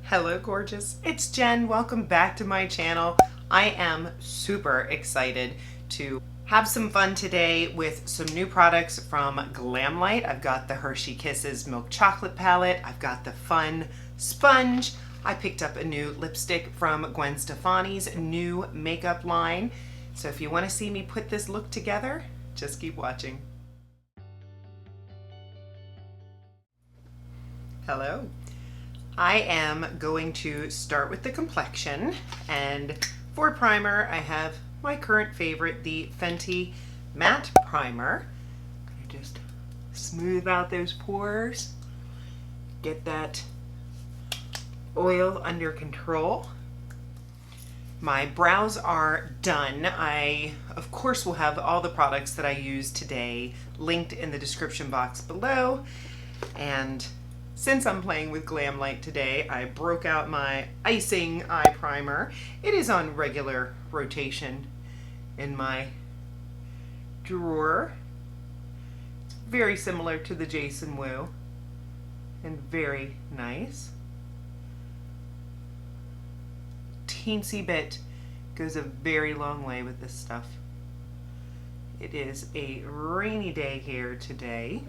Hello gorgeous, it's Jen. Welcome back to my channel. I am super excited to have some fun today with some new products from Glamlite. I've got the Hershey Kisses Milk Chocolate Palette. I've got the Fun Sponge. I picked up a new lipstick from Gwen Stefani's new makeup line. So if you want to see me put this look together, just keep watching. Hello. I am going to start with the complexion, and for primer I have my current favorite, the Fenty Matte Primer. I'm gonna just smooth out those pores, get that oil under control. My brows are done. I of course will have all the products that I use today linked in the description box below, and since I'm playing with Glamlite today, I broke out my Eye-Cing eye primer. It is on regular rotation in my drawer. It's very similar to the Jason Wu and very nice. Teensy bit goes a very long way with this stuff. It is a rainy day here today.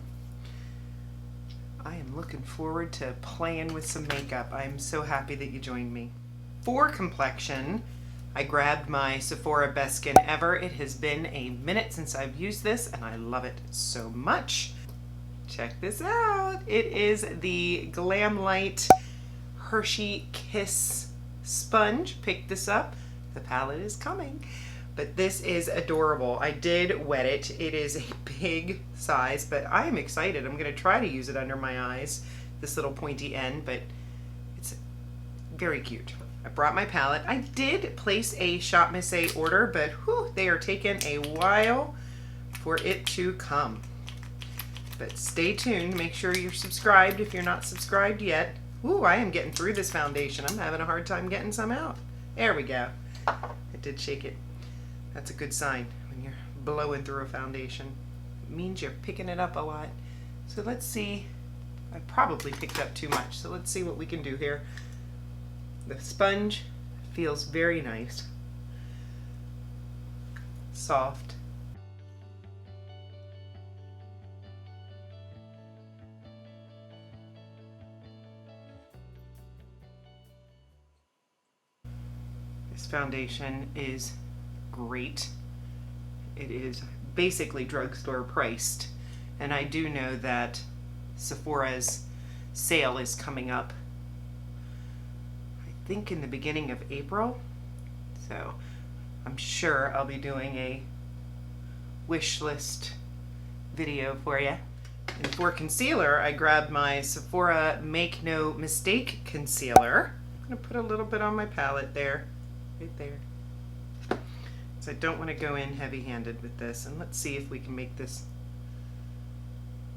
I am looking forward to playing with some makeup. I'm so happy that you joined me. For complexion, I grabbed my Sephora Best Skin Ever. It has been a minute since I've used this and I love it so much. Check this out. It is the Glamlite Hershey Kiss Sponge. Pick this up. The palette is coming. But this is adorable. I did wet it. It is a big size, but I am excited. I'm going to try to use it under my eyes, this little pointy end, but it's very cute. I brought my palette. I did place a Shop Miss A order, but whew, they are taking a while for it to come. But stay tuned. Make sure you're subscribed if you're not subscribed yet. Ooh, I am getting through this foundation. I'm having a hard time getting some out. There we go. I did shake it. That's a good sign when you're blowing through a foundation. It means you're picking it up a lot. So let's see. I probably picked up too much. So let's see what we can do here. The sponge feels very nice. Soft. This foundation is great. It is basically drugstore priced, and I do know that Sephora's sale is coming up, I think in the beginning of April, so I'm sure I'll be doing a wish list video for you. And for concealer, I grabbed my Sephora Make No Mistake concealer. I'm going to put a little bit on my palette there, right there. I don't want to go in heavy-handed with this, and let's see if we can make this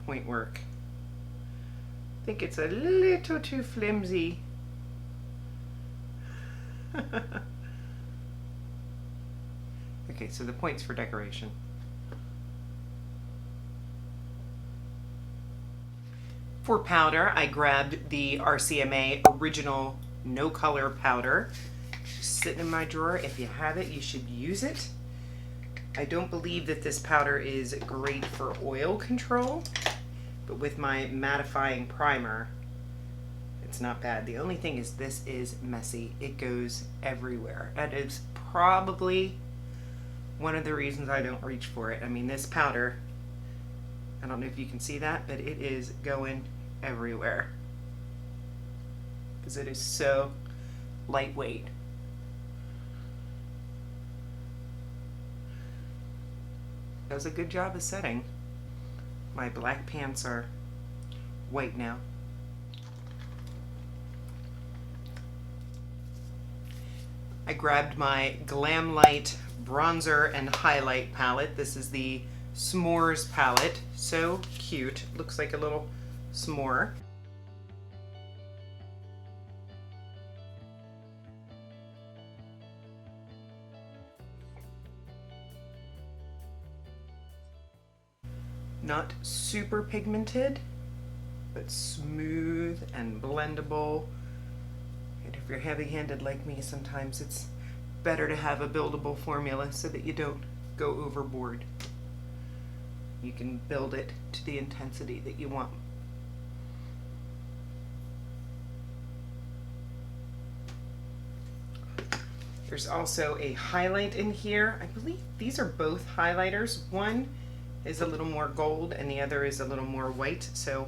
point work. I think it's a little too flimsy. Okay, so the point's for decoration. For powder, I grabbed the RCMA Original No Color Powder. Sitting in my drawer. If you have it, you should use it. I don't believe that this powder is great for oil control, but with my mattifying primer, it's not bad. The only thing is this is messy. It goes everywhere. That is probably one of the reasons I don't reach for it. I mean, this powder, I don't know if you can see that, but it is going everywhere because it is so lightweight. Does a good job of setting. My black pants are white now. I grabbed my Glamlite bronzer and highlight palette. This is the S'mores palette. So cute. Looks like a little s'more. Not super pigmented, but smooth and blendable. If you're heavy-handed like me, sometimes it's better to have a buildable formula so that you don't go overboard. You can build it to the intensity that you want. There's also a highlight in here. I believe these are both highlighters. One is a little more gold and the other is a little more white, so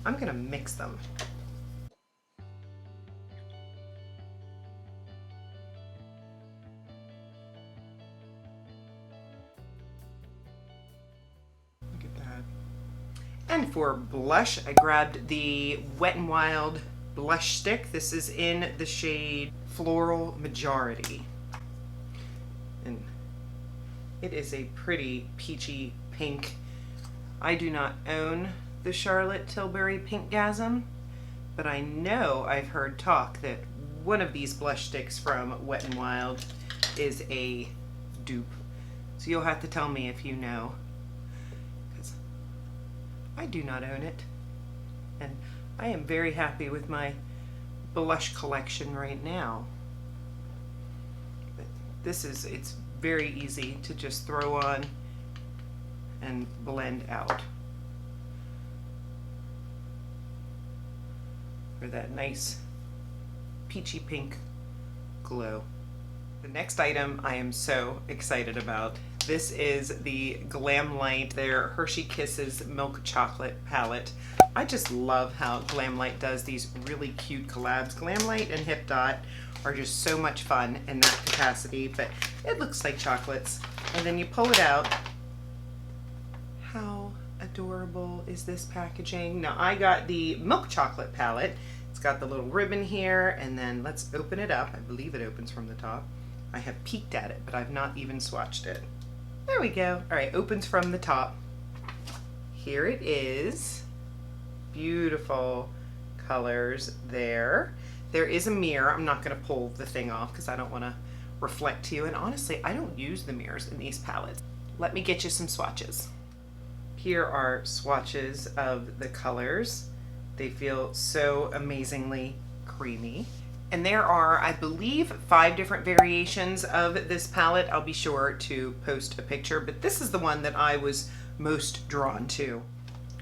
I'm going to mix them. Look at that. And for blush, I grabbed the Wet n Wild blush stick. This is in the shade Floral Majority. And it is a pretty peachy pink. I do not own the Charlotte Tilbury Pinkgasm, but I know I've heard talk that one of these blush sticks from Wet n Wild is a dupe. So you'll have to tell me if you know, because I do not own it. And I am very happy with my blush collection right now. But it's very easy to just throw on and blend out for that nice peachy pink glow. The next item I am so excited about. This is the Glamlite, their Hershey Kisses Milk Chocolate palette. I just love how Glamlite does these really cute collabs. Glamlite and Hip Dot are just so much fun in that capacity, but it looks like chocolates. And then you pull it out. How adorable is this packaging? Now I got the milk chocolate palette. It's got the little ribbon here, and then let's open it up. I believe it opens from the top. I have peeked at it, but I've not even swatched it. There we go. All right, opens from the top. Here it is. Beautiful colors there. There is a mirror. I'm not going to pull the thing off because I don't want to reflect to you. And honestly, I don't use the mirrors in these palettes. Let me get you some swatches. Here are swatches of the colors. They feel so amazingly creamy. And there are, I believe, 5 different variations of this palette. I'll be sure to post a picture, but this is the one that I was most drawn to.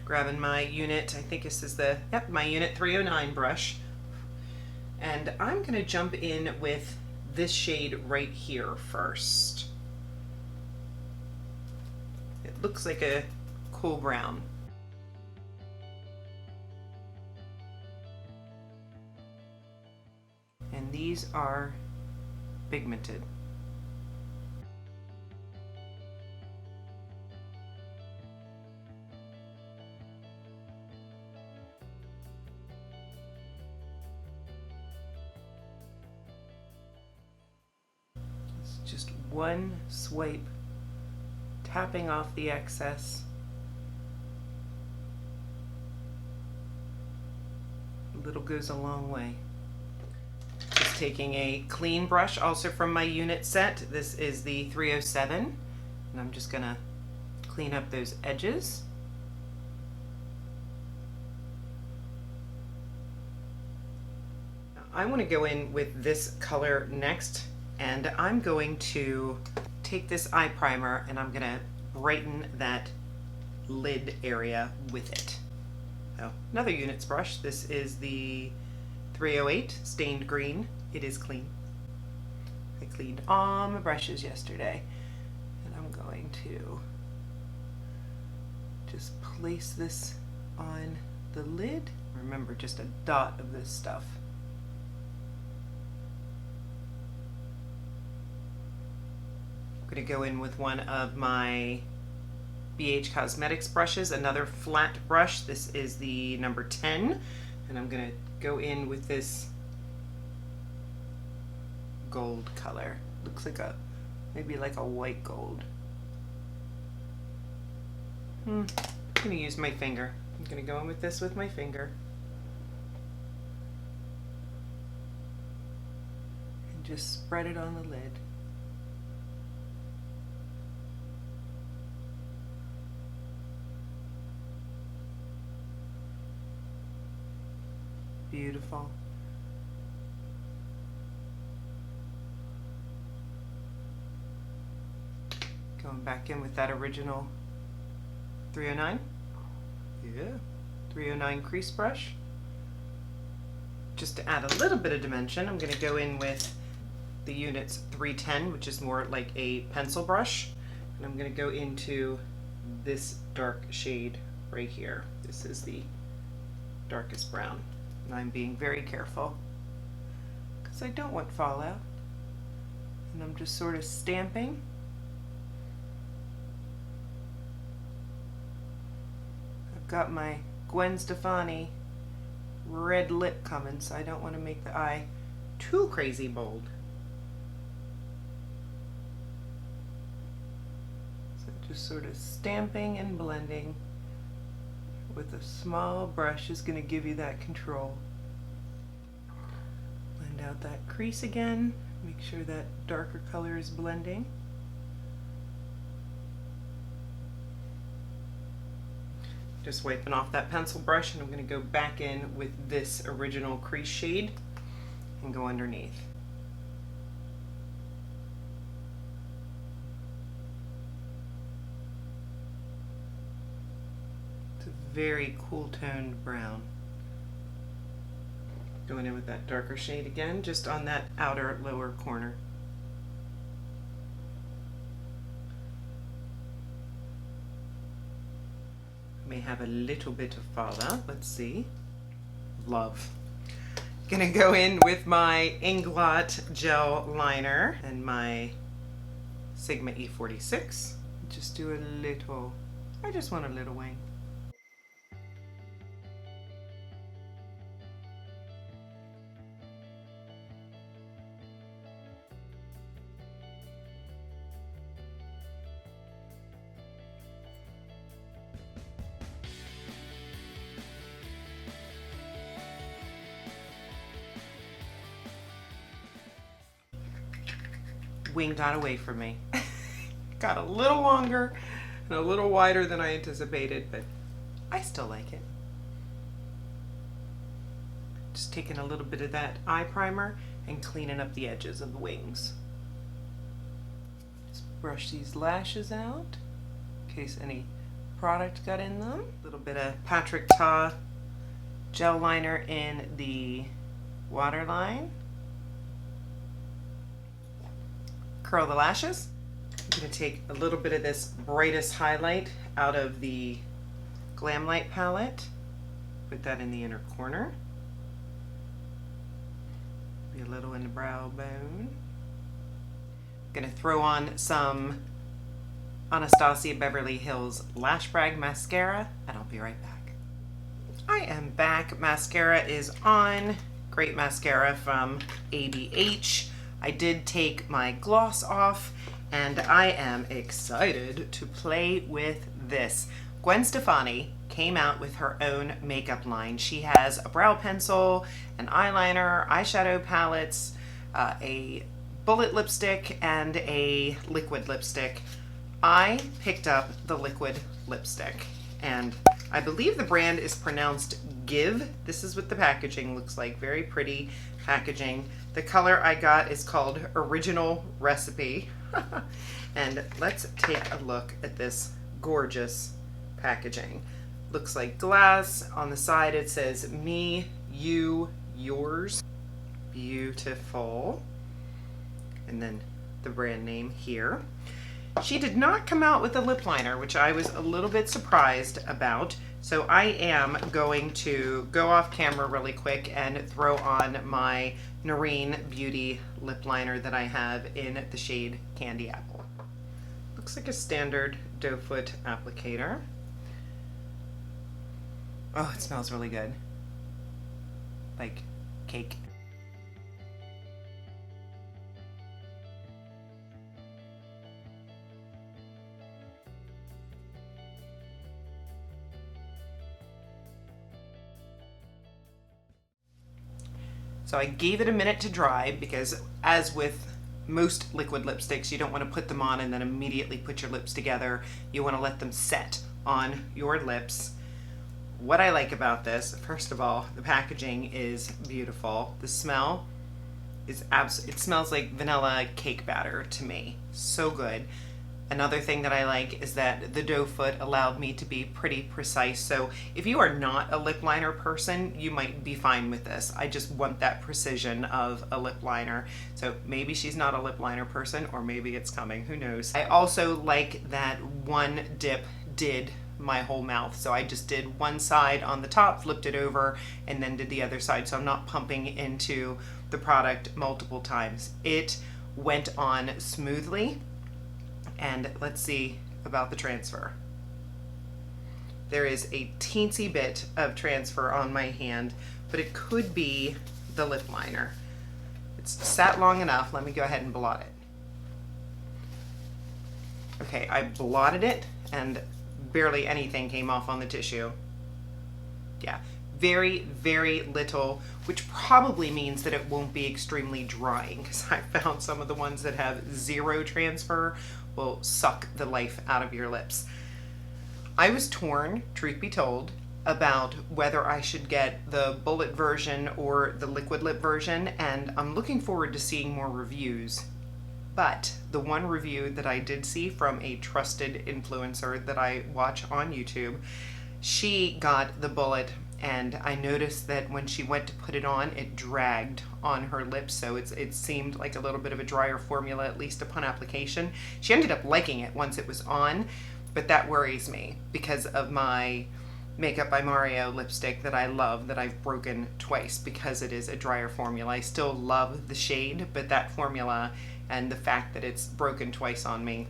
Grabbing my unit, I think this is the, yep, my unit 309 brush. And I'm gonna jump in with this shade right here first. It looks like a cool brown. And these are pigmented. It's just one swipe, tapping off the excess. A little goes a long way. Just taking a clean brush, also from my unit set. This is the 307, and I'm just gonna clean up those edges. Now, I want to go in with this color next, and I'm going to take this eye primer and I'm gonna brighten that lid area with it. So, another units brush. This is the 308 stained green. It is clean. I cleaned all my brushes yesterday, and I'm going to just place this on the lid. Remember, just a dot of this stuff. I'm going to go in with one of my BH Cosmetics brushes, another flat brush. This is the number 10, and I'm going to go in with this gold color. Looks like maybe like a white gold. I'm going to use my finger. I'm going to go in with this with my finger. And just spread it on the lid. Beautiful. Going back in with that original 309. Yeah, 309 crease brush. Just to add a little bit of dimension, I'm going to go in with the Unit's 310, which is more like a pencil brush. And I'm going to go into this dark shade right here. This is the darkest brown. And I'm being very careful because I don't want fallout. And I'm just sort of stamping. I've got my Gwen Stefani red lip coming, so I don't want to make the eye too crazy bold. So just sort of stamping and blending with a small brush is going to give you that control. Blend out that crease again. Make sure that darker color is blending. Just wiping off that pencil brush, and I'm going to go back in with this original crease shade and go underneath. It's a very cool toned brown. Going in with that darker shade again, just on that outer lower corner. May have a little bit of fallout. Let's see. Love. Gonna go in with my Ingot gel liner and my Sigma E46. Just do a little, I just want a little wing. Wing got away from me. Got a little longer and a little wider than I anticipated, but I still like it. Just taking a little bit of that eye primer and cleaning up the edges of the wings. Just brush these lashes out in case any product got in them. A little bit of Patrick Ta gel liner in the waterline. Curl the lashes. I'm going to take a little bit of this brightest highlight out of the Glamlite palette. Put that in the inner corner. Be a little in the brow bone. I'm going to throw on some Anastasia Beverly Hills Lash Brag mascara, and I'll be right back. I am back. Mascara is on. Great mascara from ABH. I did take my gloss off, and I am excited to play with this. Gwen Stefani came out with her own makeup line. She has a brow pencil, an eyeliner, eyeshadow palettes, a bullet lipstick, and a liquid lipstick. I picked up the liquid lipstick, and I believe the brand is pronounced Gxve. This is what the packaging looks like. Very pretty packaging. The color I got is called Original Recipe. And let's take a look at this gorgeous packaging. Looks like glass. On the side it says me, you, yours. Beautiful. And then the brand name here. She did not come out with a lip liner, which I was a little bit surprised about. So I am going to go off camera really quick and throw on my Noreen Beauty lip liner that I have in the shade Candy Apple. Looks like a standard doe foot applicator. Oh, it smells really good. Like cake. So I gave it a minute to dry because, as with most liquid lipsticks, you don't want to put them on and then immediately put your lips together. You want to let them set on your lips. What I like about this, first of all, the packaging is beautiful. The smell is it smells like vanilla cake batter to me. So good. Another thing that I like is that the doe foot allowed me to be pretty precise. So if you are not a lip liner person, you might be fine with this. I just want that precision of a lip liner. So maybe she's not a lip liner person, or maybe it's coming, who knows. I also like that one dip did my whole mouth. So I just did one side on the top, flipped it over, and then did the other side. So I'm not pumping into the product multiple times. It went on smoothly. And let's see about the transfer. There is a teensy bit of transfer on my hand, but it could be the lip liner. It's sat long enough. Let me go ahead and blot it. Okay, I blotted it and barely anything came off on the tissue. Yeah, very, very little, which probably means that it won't be extremely drying, because I found some of the ones that have zero transfer will suck the life out of your lips. I was torn, truth be told, about whether I should get the bullet version or the liquid lip version, and I'm looking forward to seeing more reviews. But the one review that I did see from a trusted influencer that I watch on YouTube, she got the bullet, and I noticed that when she went to put it on, it dragged on her lips, so it seemed like a little bit of a drier formula, at least upon application. She ended up liking it once it was on, but that worries me because of my Makeup by Mario lipstick that I love, that I've broken twice because it is a drier formula. I still love the shade, but that formula and the fact that it's broken twice on me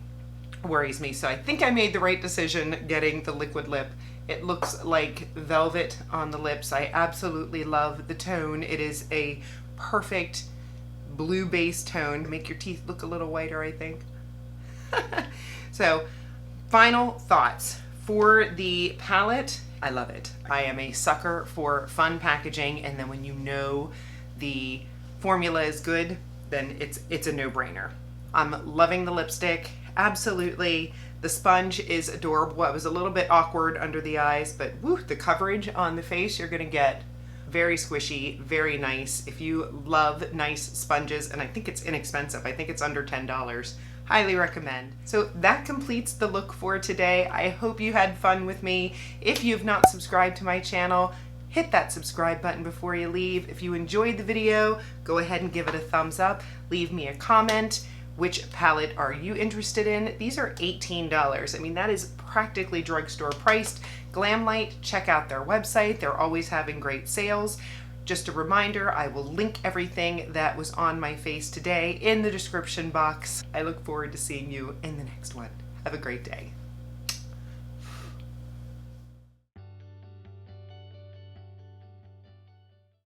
worries me. So I think I made the right decision getting the liquid lip. It looks like velvet on the lips. I absolutely love the tone. It is a perfect blue base tone. Make your teeth look a little whiter, I think. So, final thoughts. For the palette, I love it. I am a sucker for fun packaging, and then when you know the formula is good, then it's a no-brainer. I'm loving the lipstick, absolutely. The sponge is adorable. It was a little bit awkward under the eyes, but woo, the coverage on the face you're gonna get very squishy, very nice. If you love nice sponges, and I think it's inexpensive, I think it's under $10, highly recommend. So that completes the look for today. I hope you had fun with me. If you've not subscribed to my channel, hit that subscribe button before you leave. If you enjoyed the video, go ahead and give it a thumbs up. Leave me a comment. Which palette are you interested in? These are $18. I mean, that is practically drugstore priced. Glamlite, check out their website. They're always having great sales. Just a reminder, I will link everything that was on my face today in the description box. I look forward to seeing you in the next one. Have a great day.